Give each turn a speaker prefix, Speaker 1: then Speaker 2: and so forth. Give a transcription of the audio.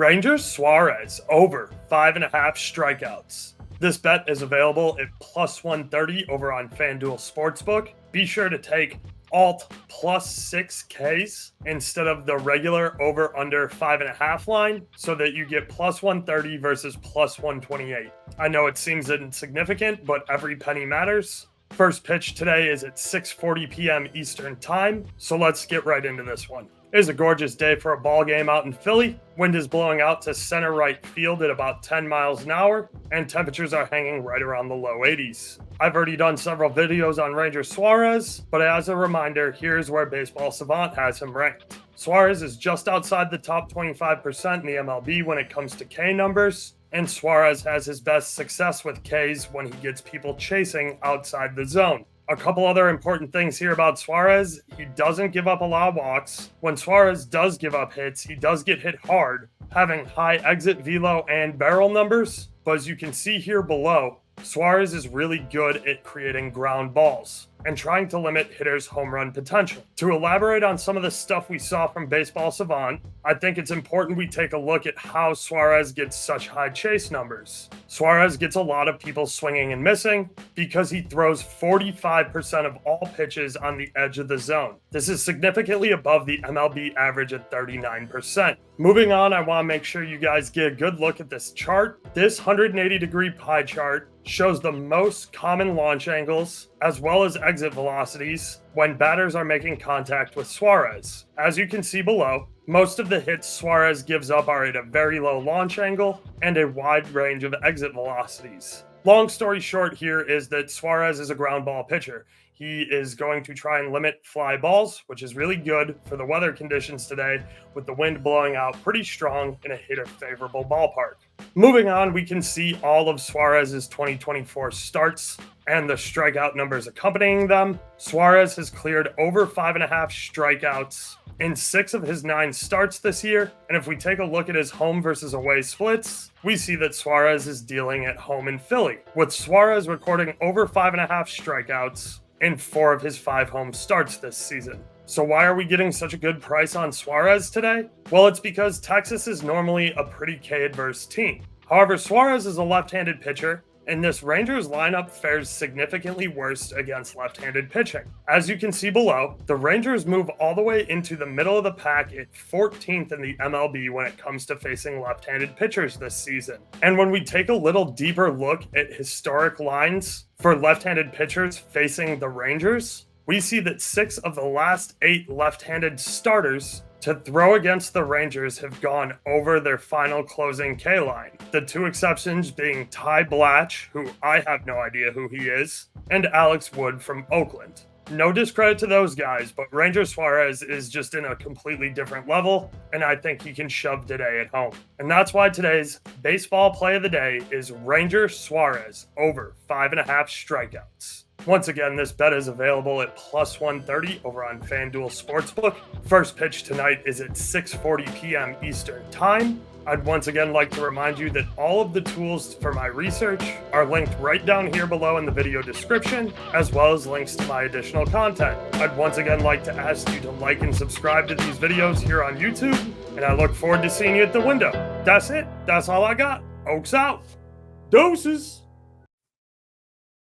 Speaker 1: Ranger Suarez over 5.5 strikeouts. This bet is available at plus 130 over on FanDuel Sportsbook. Be sure to take alt plus 6Ks instead of the regular over under 5.5 line so that you get plus 130 versus plus 128. I know it seems insignificant, but every penny matters. First pitch today is at 6:40 p.m. Eastern Time, so let's get right into this one. It is a gorgeous day for a ball game out in Philly. Wind is blowing out to center right field at about 10 miles an hour, and temperatures are hanging right around the low 80s. I've already done several videos on Ranger Suarez, but as a reminder, here's where Baseball Savant has him ranked. Suarez is just outside the top 25% in the MLB when it comes to K numbers, and Suarez has his best success with Ks when he gets people chasing outside the zone. A couple other important things here about Suarez. He doesn't give up a lot of walks. When Suarez does give up hits, he does get hit hard, having high exit velo and barrel numbers. But as you can see here below, Suarez is really good at creating ground balls and trying to limit hitters' home run potential. To elaborate on some of the stuff we saw from Baseball Savant, I think it's important we take a look at how Suarez gets such high chase numbers. Suarez gets a lot of people swinging and missing because he throws 45% of all pitches on the edge of the zone. This is significantly above the MLB average at 39%. Moving on, I want to make sure you guys get a good look at this chart. This 180-degree pie chart shows the most common launch angles as well as exit velocities when batters are making contact with Suarez. As you can see below, most of the hits Suarez gives up are at a very low launch angle and a wide range of exit velocities. Long story short here is that Suarez is a ground ball pitcher. He is going to try and limit fly balls, which is really good for the weather conditions today with the wind blowing out pretty strong in a hitter-favorable ballpark. Moving on, we can see all of Suarez's 2024 starts and the strikeout numbers accompanying them. Suarez has cleared over 5.5 strikeouts in 6 of his 9 starts this year, and if we take a look at his home versus away splits, we see that Suarez is dealing at home in Philly, with Suarez recording over 5.5 strikeouts in 4 of his 5 home starts this season. So why are we getting such a good price on Suarez today? Well, it's because Texas is normally a pretty K-adverse team. However, Suarez is a left-handed pitcher, and this Rangers lineup fares significantly worse against left-handed pitching. As you can see below, the Rangers move all the way into the middle of the pack at 14th in the MLB when it comes to facing left-handed pitchers this season. And when we take a little deeper look at historic lines for left-handed pitchers facing the Rangers, we see that 6 of the last 8 left-handed starters to throw against the Rangers have gone over their final closing K line. The 2 exceptions being Ty Blatch, who I have no idea who he is, and Alex Wood from Oakland. No discredit to those guys, but Ranger Suarez is just in a completely different level, and I think he can shove today at home. And that's why today's baseball play of the day is Ranger Suarez over 5.5 strikeouts. Once again, this bet is available at plus 130 over on FanDuel Sportsbook. First pitch tonight is at 6:40 p.m. Eastern Time. I'd once again like to remind you that all of the tools for my research are linked right down here below in the video description, as well as links to my additional content. I'd once again like to ask you to like and subscribe to these videos here on YouTube, and I look forward to seeing you at the window. That's it. That's all I got. Oaks out. Doses.